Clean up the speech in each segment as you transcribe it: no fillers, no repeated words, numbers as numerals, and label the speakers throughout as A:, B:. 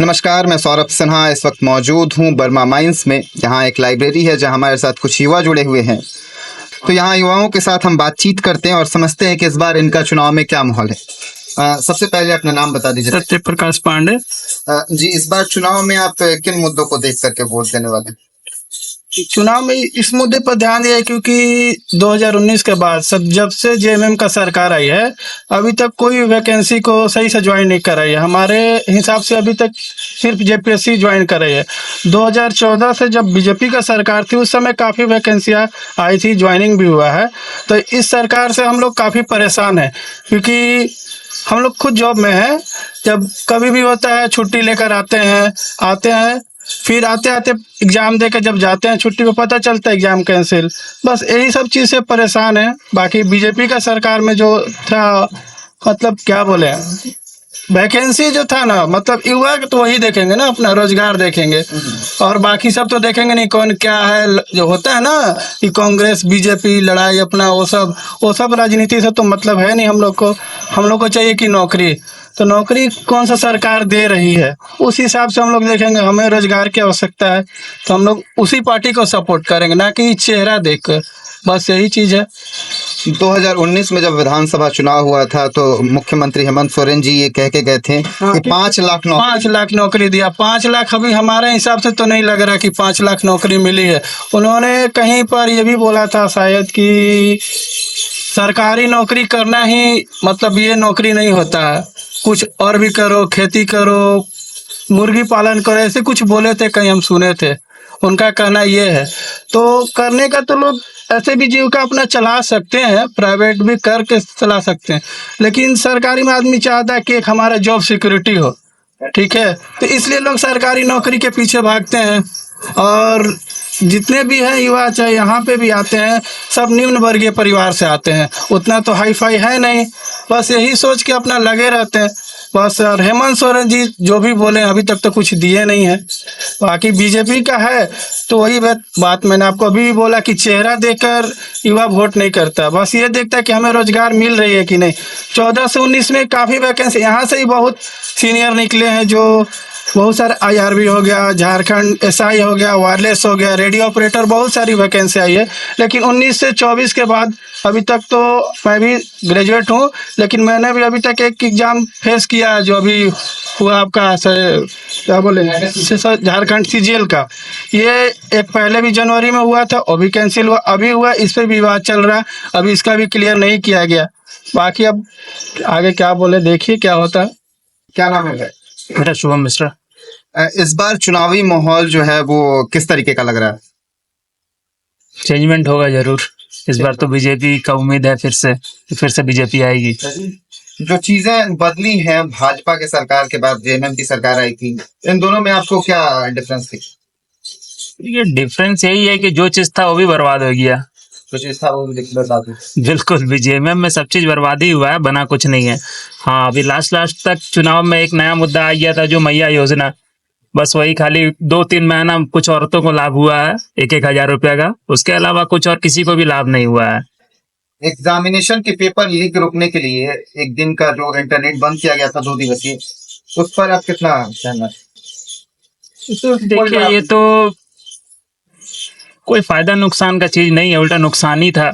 A: नमस्कार, मैं सौरभ सिन्हा इस वक्त मौजूद हूं बर्मा माइंस में। यहाँ एक लाइब्रेरी है जहाँ हमारे साथ कुछ युवा जुड़े हुए हैं। तो यहाँ युवाओं के साथ हम बातचीत करते हैं और समझते हैं कि इस बार इनका चुनाव में क्या माहौल है। सबसे पहले अपना नाम बता दीजिए।
B: सत्य प्रकाश पांडे।
A: जी, इस बार चुनाव में आप किन मुद्दों को देख करके वोट देने वाले हैं?
B: चुनाव में इस मुद्दे पर ध्यान दिया है क्योंकि 2019 के बाद जब से जेएमएम का सरकार आई है अभी तक कोई वैकेंसी को सही से ज्वाइन नहीं कर रही है। हमारे हिसाब से अभी तक सिर्फ जेपीएससी ज्वाइन कर रही है। 2014 से जब बीजेपी का सरकार थी उस समय काफ़ी वैकेंसियाँ आई थी, ज्वाइनिंग भी हुआ है। तो इस सरकार से हम लोग काफ़ी परेशान हैं क्योंकि हम लोग खुद जॉब में हैं। जब कभी भी होता है छुट्टी लेकर आते हैं, फिर आते आते एग्ज़ाम देकर जब जाते हैं छुट्टी पे पता चलता है एग्ज़ाम कैंसिल। बस यही सब चीज़ से परेशान है। बाकी बीजेपी का सरकार में जो था, मतलब क्या बोले, वैकेंसी जो था ना, मतलब युवा तो वही देखेंगे ना, अपना रोजगार देखेंगे और बाकी सब तो देखेंगे नहीं कौन क्या है। जो होता है ना कि कांग्रेस बीजेपी लड़ाई अपना वो सब राजनीति से तो मतलब है नहीं हम लोग को चाहिए कि नौकरी। तो नौकरी कौन सा सरकार दे रही है उस हिसाब से हम लोग देखेंगे। हमें रोजगार की आवश्यकता है तो हम लोग उसी पार्टी को सपोर्ट करेंगे, ना कि चेहरा देखकर। बस यही चीज़ है।
A: 2019 में जब विधानसभा चुनाव हुआ था तो मुख्यमंत्री हेमंत सोरेन जी ये कह के गए थे कि 5 लाख
B: नौकरी दिया। 5 लाख अभी हमारे हिसाब से तो नहीं लग रहा कि 5 लाख नौकरी मिली है। उन्होंने कहीं पर ये भी बोला था शायद कि सरकारी नौकरी करना ही मतलब ये नौकरी नहीं होता है, कुछ और भी करो, खेती करो, मुर्गी पालन करो, ऐसे कुछ बोले थे, कहीं हम सुने थे। उनका कहना ये है। तो करने का तो लोग ऐसे भी जीविका अपना चला सकते हैं, प्राइवेट भी करके चला सकते हैं, लेकिन सरकारी में आदमी चाहता है कि एक हमारा जॉब सिक्योरिटी हो। ठीक है, तो इसलिए लोग सरकारी नौकरी के पीछे भागते हैं। और जितने भी हैं युवा, चाहे यहाँ पे भी आते हैं, सब निम्न वर्गीय परिवार से आते हैं, उतना तो हाई फाई है नहीं। बस यही सोच के अपना लगे रहते हैं बस। और हेमंत सोरेन जी जो भी बोले अभी तक तो कुछ दिए नहीं है। बाकी बीजेपी का है तो वही बात मैंने आपको अभी भी बोला कि चेहरा देखकर युवा वोट नहीं करता, बस ये देखता है कि हमें रोजगार मिल रही है कि नहीं। 14 से 19 में काफ़ी वैकेंसी यहाँ से ही बहुत सीनियर निकले हैं, जो बहुत सारे आईआरबी हो गया, झारखंड एसआई हो गया, वायरलेस हो गया, रेडियो ऑपरेटर, बहुत सारी वैकेंसी आई है। लेकिन 19 से 24 के बाद अभी तक तो मैं भी ग्रेजुएट हूँ, लेकिन मैंने भी अभी तक एक एग्ज़ाम फेस किया जो अभी हुआ आपका क्या बोले झारखंड सीजीएल का। ये एक पहले भी जनवरी में हुआ था, वो भी कैंसिल हुआ, अभी हुआ, इस पर विवाद चल रहा है, अभी इसका भी क्लियर नहीं किया गया। बाकी अब आगे क्या बोले, देखिए क्या होता है।
A: क्या नाम है?
B: मेरा शुभम मिश्रा।
A: इस बार चुनावी माहौल जो है वो किस तरीके का लग रहा है?
B: चेंजमेंट होगा जरूर। इस बार तो बीजेपी का उम्मीद है, फिर से बीजेपी आएगी।
A: जो चीजें बदली हैं भाजपा के सरकार के बाद जेएमएम की सरकार आई थी, इन दोनों में आपको क्या डिफरेंस थी?
B: ये डिफरेंस यही है कि जो चीज था वो भी बर्बाद हो गया।
A: जो चीज था वो भी बर्बाद हुई।
B: बिल्कुल, जेएमएम में सब चीज बर्बाद ही हुआ है, बना कुछ नहीं है। हाँ, अभी लास्ट तक चुनाव में एक नया मुद्दा आ गया था, जो मैया योजना। बस वही खाली 2-3 महीना कुछ औरतों को लाभ हुआ है 1,000 रुपया का, उसके अलावा कुछ और किसी को भी लाभ नहीं हुआ है।
A: एग्जामिनेशन के पेपर लीक रोकने के लिए एक दिन का जो इंटरनेट बंद किया गया था 2 दिवसीय, उस पर आप कितना सहमत?
B: देखिए, ये तो कोई फायदा नुकसान का चीज नहीं है, उल्टा नुकसान ही था।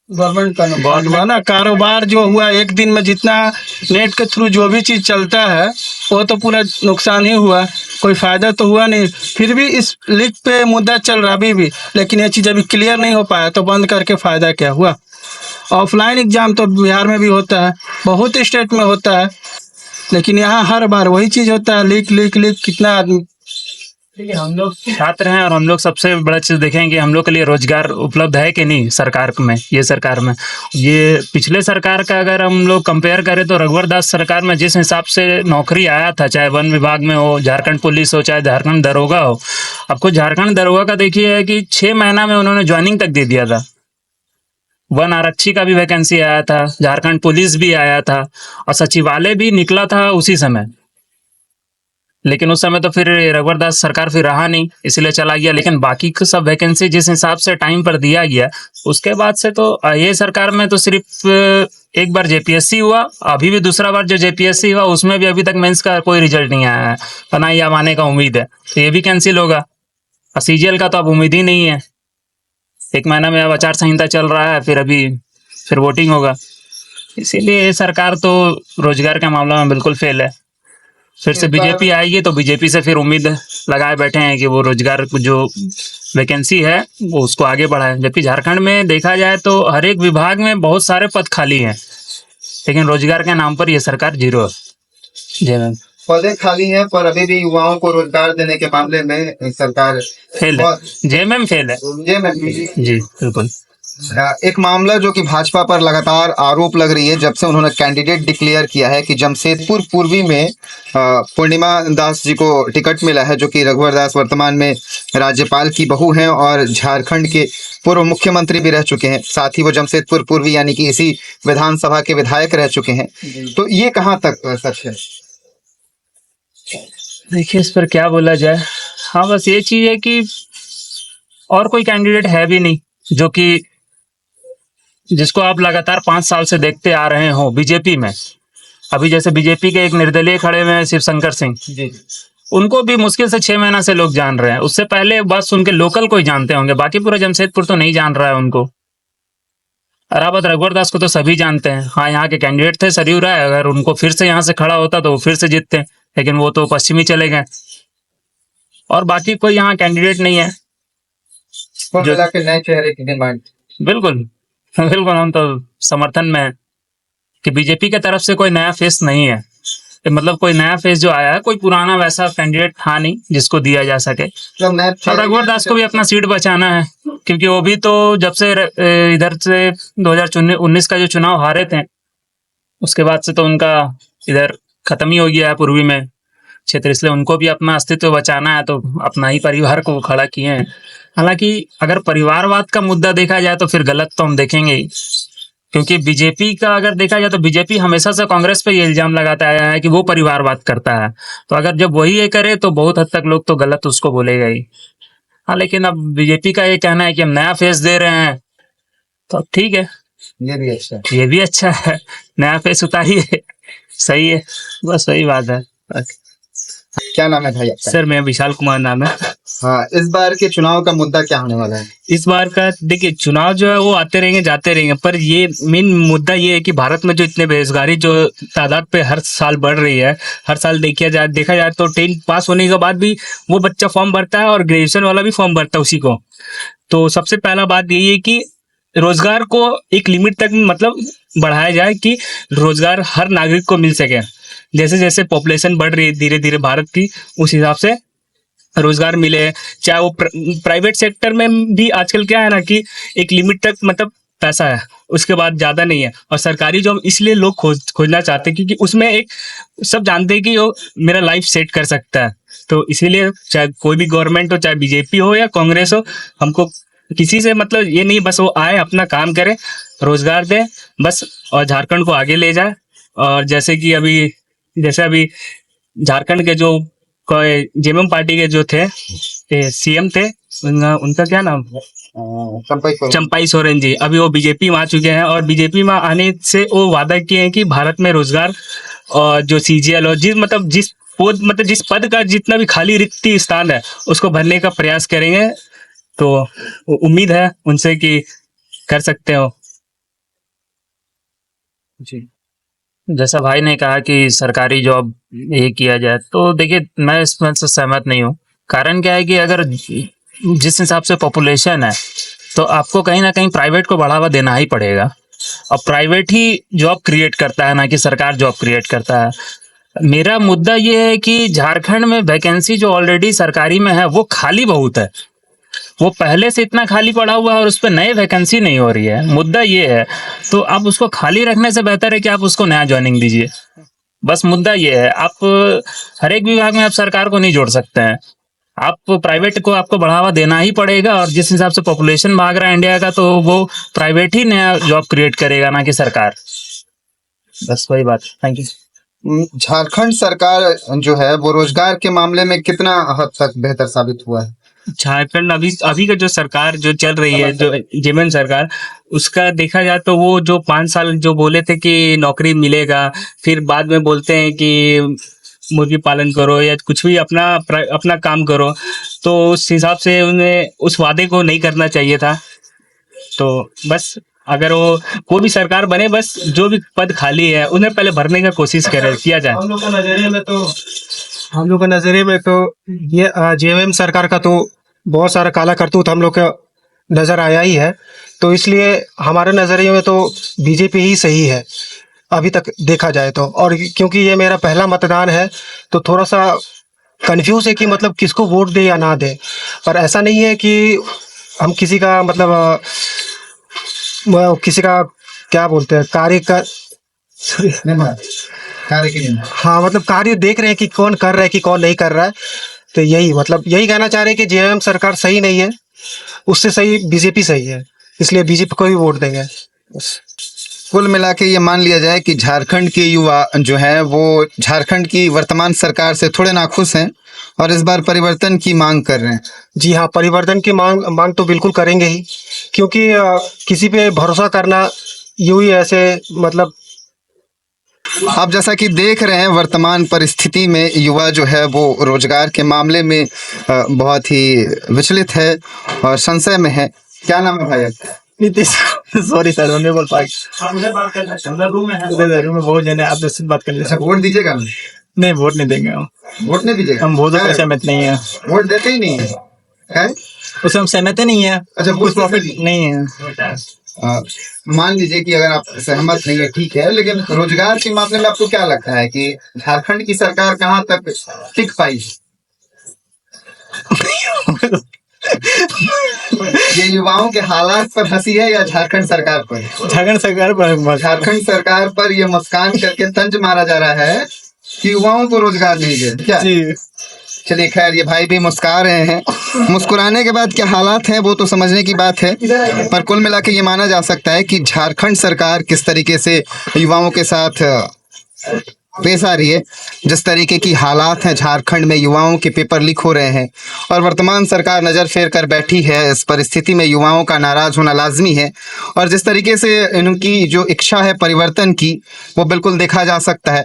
B: गवर्नमेंट का नुकसान हुआ ना, कारोबार जो हुआ एक दिन में, जितना नेट के थ्रू जो भी चीज़ चलता है वो तो पूरा नुकसान ही हुआ, कोई फ़ायदा तो हुआ नहीं। फिर भी इस लीक पे मुद्दा चल रहा अभी भी, लेकिन ये चीज़ अभी क्लियर नहीं हो पाया, तो बंद करके फ़ायदा क्या हुआ। ऑफलाइन एग्ज़ाम तो बिहार में भी होता है, बहुत स्टेट में होता है, लेकिन यहाँ हर बार वही चीज़ होता है, लीक लीक लीक। कितना आदमी, देखिए हम लोग छात्र हैं और हम लोग सबसे बड़ा चीज़ देखेंगे, हम लोग के लिए रोजगार उपलब्ध है कि नहीं सरकार में। ये सरकार में, ये पिछले सरकार का अगर हम लोग कंपेयर करें तो रघुवर दास सरकार में जिस हिसाब से नौकरी आया था, चाहे वन विभाग में हो, झारखंड पुलिस हो, चाहे झारखंड दरोगा हो। आपको झारखंड दरोगा का देखिए है कि 6 महीना में उन्होंने ज्वाइनिंग तक दे दिया था। वन आरक्षी का भी वैकेंसी आया था, झारखंड पुलिस भी आया था और सचिवालय भी निकला था उसी समय।
C: लेकिन उस समय तो फिर रघुवर दास सरकार फिर रहा नहीं, इसलिए चला गया। लेकिन बाकी की सब वैकेंसी जिस हिसाब से टाइम पर दिया गया, उसके बाद से तो ये सरकार में तो सिर्फ एक बार जेपीएससी हुआ, अभी भी दूसरा बार जो जेपीएससी हुआ उसमें भी अभी तक मेंस का कोई रिजल्ट नहीं आया है, तो ना ही अब आने का उम्मीद है, तो ये भी कैंसिल होगा। और सीजीएल का तो अब उम्मीद ही नहीं है, 1 महीना में अब आचार संहिता चल रहा है, फिर वोटिंग होगा। इसीलिए ये सरकार तो रोजगार के मामले में बिल्कुल फेल है। फिर से बीजेपी आएगी तो बीजेपी से फिर उम्मीद लगाए बैठे हैं कि वो रोजगार जो वैकेंसी है वो उसको आगे बढ़ाए। जबकि झारखंड में देखा जाए तो हर एक विभाग में बहुत सारे पद खाली हैं, लेकिन रोजगार के नाम पर ये सरकार जीरो है। जय मैम।
A: पदे खाली हैं पर अभी भी युवाओं को रोजगार देने के मामले में सरकार
C: फेल है, जय मैम फेल है जी बिल्कुल।
A: एक मामला जो कि भाजपा पर लगातार आरोप लग रही है जब से उन्होंने कैंडिडेट डिक्लेयर किया है कि जमशेदपुर पूर्वी में पूर्णिमा दास जी को टिकट मिला है, जो कि रघुवर दास वर्तमान में राज्यपाल की बहू हैं और झारखंड के पूर्व मुख्यमंत्री भी रह चुके हैं। साथ ही वो जमशेदपुर पूर्वी यानी कि इसी विधानसभा के विधायक रह चुके हैं। तो ये कहाँ तक सच है?
C: देखिए इस पर क्या बोला जाए। हाँ बस ये चीज है कि और कोई कैंडिडेट है भी नहीं जो कि जिसको आप लगातार 5 साल से देखते आ रहे हो बीजेपी में। अभी जैसे बीजेपी के एक निर्दलीय खड़े हुए हैं शिवशंकर सिंह जी, उनको भी मुश्किल से 6 महीना से लोग जान रहे हैं। उससे पहले बस उनके लोकल को ही जानते होंगे, बाकी पूरा जमशेदपुर तो नहीं जान रहा है उनको। अरावत रघुवर दास को तो सभी जानते हैं। हाँ यहाँ के कैंडिडेट थे सरयू राय, अगर उनको फिर से यहाँ से खड़ा होता तो वो फिर से जीतते, लेकिन वो तो पश्चिमी चले गए और बाकी कोई यहाँ कैंडिडेट नहीं है।
A: जो नए चेहरे की डिमांड
C: बिल्कुल बिल्कुल हम तो समर्थन में है कि बीजेपी के तरफ से कोई नया फेस नहीं है, मतलब कोई नया फेस जो आया है, कोई पुराना वैसा कैंडिडेट था नहीं जिसको दिया जा सके। और रघुवर दास को भी अपना सीट बचाना है, क्योंकि वो भी तो जब से इधर से 2019 का जो चुनाव हारे थे उसके बाद से तो उनका इधर खत्म ही हो गया है पूर्वी में क्षेत्र, इसलिए उनको भी अपना अस्तित्व बचाना है, तो अपना ही परिवार को खड़ा किए हैं। हालांकि अगर परिवारवाद का मुद्दा देखा जाए तो फिर गलत तो हम देखेंगे ही, क्योंकि बीजेपी का अगर देखा जाए तो बीजेपी हमेशा से कांग्रेस पे ये इल्जाम लगाता आया है कि वो परिवारवाद करता है, तो अगर जब वही ये करे तो बहुत हद तक लोग तो गलत उसको बोलेगा ही। हाँ लेकिन अब बीजेपी का ये कहना है कि हम नया फेस दे रहे हैं, तो अब ठीक है, ये भी अच्छा है, नया फेस उतारिए, सही है, बस वही बात है।
A: क्या नाम है भाई आपका?
C: सर मैं विशाल कुमार नाम है।
A: हाँ, इस बार के चुनाव का मुद्दा क्या होने वाला है?
C: इस बार का देखिए चुनाव जो है वो आते रहेंगे जाते रहेंगे, पर ये मेन मुद्दा ये है कि भारत में जो इतने बेरोजगारी जो तादाद पे हर साल बढ़ रही है, हर साल देखा जाए तो 10 पास होने के बाद भी वो बच्चा फॉर्म भरता है और ग्रेजुएशन वाला भी फॉर्म भरता है उसी को। तो सबसे पहला बात यही है कि रोजगार को एक लिमिट तक मतलब बढ़ाया जाए कि रोजगार हर नागरिक को मिल सके। जैसे जैसे पॉपुलेशन बढ़ रही है धीरे धीरे भारत की, उस हिसाब से रोजगार मिले, चाहे वो प्राइवेट सेक्टर में भी। आजकल क्या है ना कि एक लिमिट तक मतलब पैसा है, उसके बाद ज्यादा नहीं है। और सरकारी जॉब इसलिए लोग खोजना चाहते हैं क्योंकि उसमें एक सब जानते हैं कि वो मेरा लाइफ सेट कर सकता है। तो इसीलिए चाहे कोई भी गवर्नमेंट हो, चाहे बीजेपी हो या कांग्रेस हो, हमको किसी से मतलब ये नहीं, बस वो आए अपना काम करे, रोजगार दे बस, और झारखंड को आगे ले जाए। और जैसे अभी झारखंड के जो जेएमएम पार्टी के जो थे सीएम थे, उनका क्या नाम, चंपाई सोरेन जी, अभी वो बीजेपी में आ चुके हैं। और बीजेपी में आने से वो वादा किए हैं कि भारत में रोजगार और जो सीजीएल और जिस पद का जितना भी खाली रिक्ति स्थान है उसको भरने का प्रयास करेंगे। तो उम्मीद है उनसे कि कर सकते हो जी। जैसा भाई ने कहा कि सरकारी जॉब ये किया जाए, तो देखिए मैं इसमें से सहमत नहीं हूँ। कारण क्या है कि अगर जिस हिसाब से पॉपुलेशन है तो आपको कहीं ना कहीं प्राइवेट को बढ़ावा देना ही पड़ेगा, और प्राइवेट ही जॉब क्रिएट करता है, ना कि सरकार जॉब क्रिएट करता है। मेरा मुद्दा ये है कि झारखंड में वैकेंसी जो ऑलरेडी सरकारी में है वो खाली बहुत है, वो पहले से इतना खाली पड़ा हुआ है और उस पर नए वैकेंसी नहीं हो रही है। मुद्दा ये है, तो आप उसको खाली रखने से बेहतर है कि आप उसको नया ज्वाइनिंग दीजिए। बस मुद्दा ये है, आप हर एक विभाग में आप सरकार को नहीं जोड़ सकते हैं, आप प्राइवेट को आपको बढ़ावा देना ही पड़ेगा। और जिस हिसाब से पॉपुलेशन भाग रहा है इंडिया का, तो वो प्राइवेट ही नया जॉब क्रिएट करेगा, ना कि सरकार। बस वही बात। Thank you.
A: झारखंड सरकार जो है वो रोजगार के मामले में कितना हद तक बेहतर साबित हुआ है?
C: झारखंड अभी अभी का जो सरकार जो चल रही है, जो जेमन सरकार, उसका देखा जाए तो वो जो 5 साल जो बोले थे कि नौकरी मिलेगा, फिर बाद में बोलते हैं कि मुर्गी पालन करो या कुछ भी अपना अपना काम करो, तो उस हिसाब से उन्हें उस वादे को नहीं करना चाहिए था। तो बस अगर वो कोई भी सरकार बने, बस जो भी पद खाली है उन्हें पहले भरने का कोशिश किया जाए।
B: हम लोग का नजरिए में तो ये जेएमएम सरकार का तो बहुत सारा काला करतूत हम लोग का नजर आया ही है। तो इसलिए हमारे नजरिए में तो बीजेपी ही सही है अभी तक देखा जाए तो। और क्योंकि ये मेरा पहला मतदान है तो थोड़ा सा कंफ्यूज है कि मतलब किसको वोट दे या ना दे। पर ऐसा नहीं है कि हम किसी का मतलब किसी का क्या बोलते हैं कार्य का
A: कार्य के लिए
B: हाँ मतलब कार्य देख रहे हैं कि कौन कर रहा है कि कौन नहीं कर रहा है। तो यही कहना चाह रहे हैं कि जेएमएम सरकार सही नहीं है, उससे सही बीजेपी सही है, इसलिए बीजेपी को ही वोट देंगे बस।
A: कुल मिला के ये मान लिया जाए कि झारखंड के युवा जो है वो झारखंड की वर्तमान सरकार से थोड़े नाखुश हैं और इस बार परिवर्तन की मांग कर रहे हैं।
B: जी हाँ, परिवर्तन की मांग तो बिल्कुल करेंगे ही, क्योंकि किसी पे भरोसा करना यूं ही ऐसे मतलब
A: आप जैसा कि देख रहे हैं वर्तमान परिस्थिति में युवा जो है वो रोजगार के मामले में बहुत ही विचलित है और संशय में है। क्या नाम है भाई आपका?
B: नीतीश। सॉरी सर, मैं नहीं बोल पाया। रूम में बहुत जने आप से बात कर ले।
A: वोट दीजिएगा?
B: नहीं, वोट नहीं देंगे हम।
A: वोट नहीं दीजिएगा?
B: हम वोटों से सहमत नहीं है।
A: वोट देते ही नहीं है?
B: उससे हम सहमत ही नहीं है।
A: अच्छा,
B: कुछ प्रॉफिट नहीं है।
A: मान लीजिए कि अगर आप सहमत नहीं है, ठीक है, लेकिन रोजगार के मामले में आपको क्या लगता है कि झारखंड की सरकार कहाँ तक टिक पाई? ये युवाओं के हालात पर हंसी है या झारखंड सरकार पर?
B: झारखंड सरकार पर।
A: झारखंड सरकार पर ये मुस्कान करके तंज मारा जा रहा है कि युवाओं को रोजगार नहीं दे क्या? चलिए खैर, ये भाई भी मुस्कुरा रहे हैं। मुस्कुराने के बाद क्या हालात हैं वो तो समझने की बात है, पर कुल मिला के ये माना जा सकता है कि झारखंड सरकार किस तरीके से युवाओं के साथ पेश आ रही है। जिस तरीके की हालात हैं झारखंड में, युवाओं के पेपर लीक हो रहे हैं और वर्तमान सरकार नज़र फेर कर बैठी है। इस परिस्थिति में युवाओं का नाराज़ होना लाजमी है और जिस तरीके से इनकी जो इच्छा है परिवर्तन की वो बिल्कुल देखा जा सकता है।